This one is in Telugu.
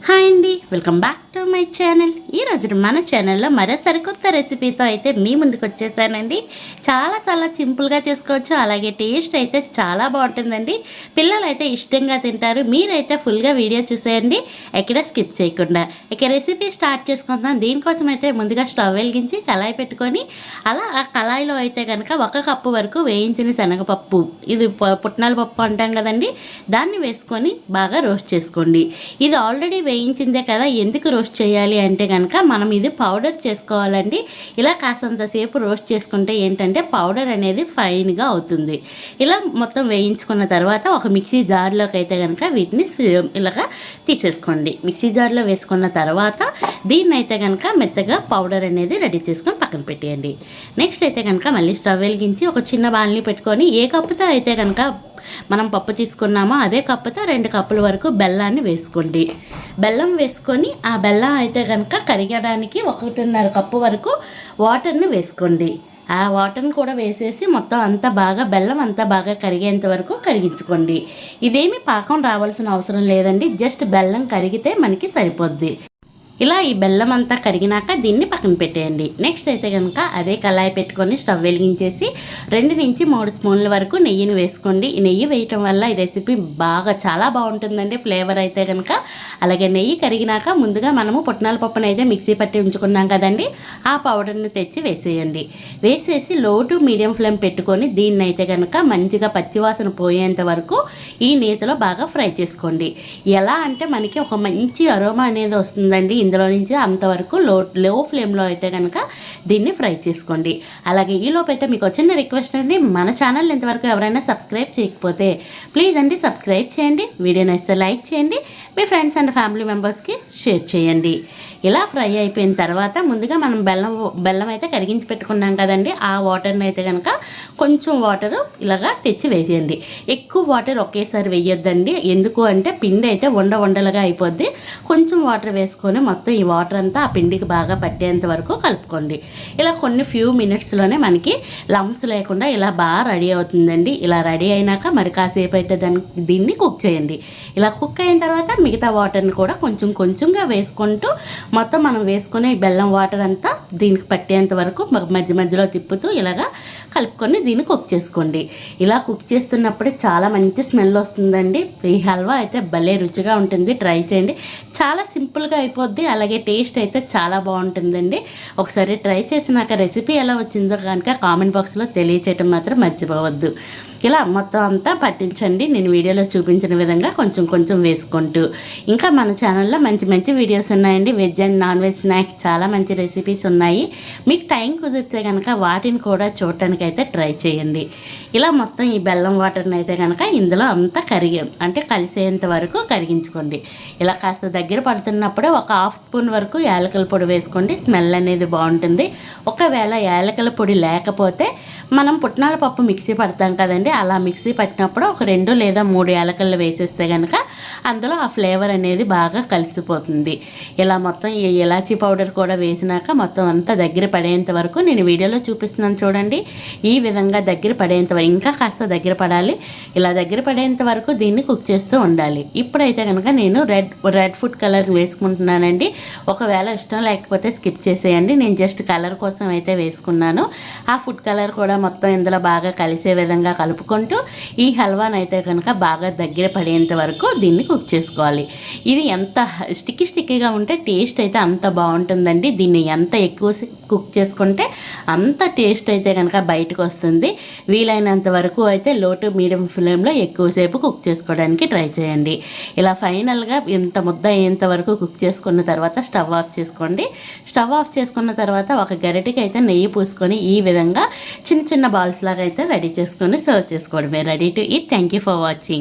హాయ్ అండి, welcome back to my channel. ఈరోజు మన ఛానల్లో మరో సరికొత్త రెసిపీతో అయితే మీ ముందుకు వచ్చేసానండి. చాలా సింపుల్గా చేసుకోవచ్చు, అలాగే టేస్ట్ అయితే చాలా బాగుంటుందండి. పిల్లలు అయితే ఇష్టంగా తింటారు. మీరైతే ఫుల్గా వీడియో చూసేయండి, ఎక్కడ స్కిప్ చేయకుండా. ఇక రెసిపీ స్టార్ట్ చేసుకుందాం. దీనికోసం అయితే ముందుగా స్టవ్ వెలిగించి కళాయి పెట్టుకొని, అలా ఆ కళాయిలో అయితే కనుక 1 కప్పు వరకు వేయించిన శనగపప్పు, ఇది పుట్నాల పప్పు అంటాం కదండి, దాన్ని వేసుకొని బాగా రోస్ట్ చేసుకోండి. ఇది ఆల్రెడీ వేయించిందే కదా, ఎందుకు రోస్ట్ చేయాలి అంటే కనుక మనం ఇది పౌడర్ చేసుకోవాలండి. ఇలా కాసంతసేపు రోస్ట్ చేసుకుంటే ఏంటంటే పౌడర్ అనేది ఫైన్గా అవుతుంది. ఇలా మొత్తం వేయించుకున్న తర్వాత ఒక మిక్సీ జార్లోకి అయితే కనుక వీటిని ఇలాగా తీసేసుకోండి. మిక్సీ జార్లో వేసుకున్న తర్వాత దీన్ని అయితే కనుక మెత్తగా పౌడర్ అనేది రెడీ చేసుకొని పక్కన పెట్టేయండి. నెక్స్ట్ అయితే కనుక మళ్ళీ స్టవ్ వెలిగించి ఒక చిన్న బాల్ని పెట్టుకొని, ఏ కప్పుతో అయితే కనుక మనం పప్పు తీసుకున్నామో అదే కప్పుతో 2 కప్పుల వరకు బెల్లాన్ని వేసుకోండి. బెల్లం వేసుకొని ఆ బెల్లం అయితే కనుక కరిగడానికి 1.5 కప్పు వరకు వాటర్ని వేసుకోండి. ఆ వాటర్ని కూడా వేసేసి మొత్తం అంతా బాగా బెల్లం అంతా బాగా కరిగేంత వరకు కరిగించుకోండి. ఇదేమి పాకం రావాల్సిన అవసరం లేదండి, జస్ట్ బెల్లం కరిగితే మనకి సరిపోద్ది. ఇలా ఈ బెల్లం అంతా కరిగినాక దీన్ని పక్కన పెట్టేయండి. నెక్స్ట్ అయితే కనుక అదే కళాయి పెట్టుకొని స్టవ్ వెలిగించేసి 2 నుంచి 3 స్పూన్ల వరకు నెయ్యిని వేసుకోండి. ఈ నెయ్యి వేయటం వల్ల ఈ రెసిపీ బాగా చాలా బాగుంటుందండి, ఫ్లేవర్ అయితే కనుక. అలాగే నెయ్యి కరిగినాక ముందుగా మనము పుట్నాల పప్పును అయితే మిక్సీ పట్టి ఉంచుకున్నాం కదండి, ఆ పౌడర్ని తెచ్చి వేసేయండి. వేసేసి లో టు మీడియం ఫ్లేమ్ పెట్టుకొని దీన్ని అయితే కనుక మంచిగా పచ్చివాసన పోయేంత వరకు ఈ నేతిలో బాగా ఫ్రై చేసుకోండి. ఎలా అంటే మనకి ఒక మంచి అరోమా అనేది వస్తుందండి ఇందులో నుంచి. అంతవరకు లో ఫ్లేమ్లో అయితే కనుక దీన్ని ఫ్రై చేసుకోండి. అలాగే ఈలోపు అయితే మీకు వచ్చిన రిక్వెస్ట్ అండి, మన ఛానల్ ఇంతవరకు ఎవరైనా సబ్స్క్రైబ్ చేయకపోతే ప్లీజ్ అండి సబ్స్క్రైబ్ చేయండి, వీడియో నచ్చితే లైక్ చేయండి, మీ ఫ్రెండ్స్ అండ్ ఫ్యామిలీ మెంబర్స్కి షేర్ చేయండి. ఇలా ఫ్రై అయిపోయిన తర్వాత ముందుగా మనం బెల్లం అయితే కరిగించి పెట్టుకున్నాం కదండి, ఆ వాటర్ని అయితే కనుక కొంచెం వాటర్ ఇలాగా తెచ్చి వేసేయండి. ఎక్కువ వాటర్ ఒకేసారి వేయొద్దండి, ఎందుకు అంటే పిండి అయితే ఉండలుగా అయిపోద్ది. కొంచెం వాటర్ వేసుకొని మొత్తం ఈ వాటర్ అంతా ఆ పిండికి బాగా పట్టేంత వరకు కలుపుకోండి. ఇలా కొన్ని ఫ్యూ మినిట్స్లోనే మనకి లంప్స్ లేకుండా ఇలా బాగా రెడీ అవుతుందండి. ఇలా రెడీ అయినాక మరి కాసేపు అయితే దీన్ని కుక్ చేయండి. ఇలా కుక్ అయిన తర్వాత మిగతా వాటర్ని కూడా కొంచెంగా వేసుకుంటూ మొత్తం మనం వేసుకునే బెల్లం వాటర్ అంతా దీనికి పట్టేంత వరకు మధ్యలో తిప్పుతూ ఇలాగా కలుపుకొని దీన్ని కుక్ చేసుకోండి. ఇలా కుక్ చేస్తున్నప్పుడే చాలా మంచి స్మెల్ వస్తుందండి. ఈ హల్వా అయితే భలే రుచిగా ఉంటుంది, ట్రై చేయండి. చాలా సింపుల్గా అయిపోద్ది, అలాగే టేస్ట్ అయితే చాలా బాగుంటుందండి. ఒకసారి ట్రై చేసినాక రెసిపీ ఎలా వచ్చిందో కనుక కామెంట్ బాక్స్లో తెలియచేయటం మాత్రం మర్చిపోవద్దు. ఇలా మొత్తం అంతా పట్టించండి, నేను వీడియోలో చూపించిన విధంగా కొంచెం వేసుకుంటూ. ఇంకా మన ఛానల్లో మంచి వీడియోస్ ఉన్నాయండి, veg and non veg snacks చాలా మంచి రెసిపీస్ ఉన్నాయి. మీకు టైం కుదిరితే కనుక వాటిని కూడా చూడటానికి అయితే ట్రై చేయండి. ఇలా మొత్తం ఈ బెల్లం వాటర్ని అయితే కనుక ఇందులో అంతా అంటే కలిసేంత వరకు కరిగించుకోండి. ఇలా కాస్త దగ్గర పడుతున్నప్పుడే ఒక 1/2 స్పూన్ వరకు యాలకుల పొడి వేసుకోండి, స్మెల్ అనేది బాగుంటుంది. ఒకవేళ యాలకుల పొడి లేకపోతే మనం పుట్నాల పప్పు మిక్సీ పడతాం కదండి, అలా మిక్సీ పట్టినప్పుడు ఒక 2 లేదా 3 యాలకులు వేసేస్తే కనుక అందులో ఆ ఫ్లేవర్ అనేది బాగా కలిసిపోతుంది. ఇలా మొత్తం ఈ ఇలాచీ పౌడర్ కూడా వేసినాక మొత్తం అంతా దగ్గర పడేంత వరకు నేను వీడియోలో చూపిస్తున్నాను చూడండి, ఈ విధంగా దగ్గర పడేంత వరకు, ఇంకా కాస్త దగ్గర పడాలి. ఇలా దగ్గర పడేంత వరకు దీన్ని కుక్ చేస్తూ ఉండాలి. ఇప్పుడైతే కనుక నేను రెడ్ ఫుడ్ కలర్ వేసుకుంటున్నానండి. ఒకవేళ ఇష్టం లేకపోతే స్కిప్ చేసేయండి, నేను జస్ట్ కలర్ కోసం అయితే వేసుకున్నాను. ఆ ఫుడ్ కలర్ కూడా మొత్తం ఇందులో బాగా కలిసే విధంగా కలుపుకుంటూ ఈ హల్వాని అయితే కనుక బాగా దగ్గర పడేంత వరకు దీన్ని కుక్ చేసుకోవాలి. ఇది ఎంత స్టిక్కీగా ఉంటే టేస్ట్ అయితే అంత బాగుంటుందండి. దీన్ని ఎంత ఎక్కువ కుక్ చేసుకుంటే అంత టేస్ట్ అయితే కనుక బయటకు వస్తుంది. వీలైనంత వరకు అయితే లో టు మీడియం ఫ్లేమ్లో ఎక్కువసేపు కుక్ చేసుకోవడానికి ట్రై చేయండి. ఇలా ఫైనల్గా ఇంత ముద్ద అయ్యేంత వరకు కుక్ చేసుకున్న తర్వాత స్టవ్ ఆఫ్ చేసుకోండి. స్టవ్ ఆఫ్ చేసుకున్న తర్వాత ఒక గరిటెకి అయితే నెయ్యి పూసుకొని ఈ విధంగా చిన్న బాల్స్ లాగా అయితే రెడీ చేసుకొని సర్వ్ చేసుకోవడమే. Ready to eat. Thank you for watching.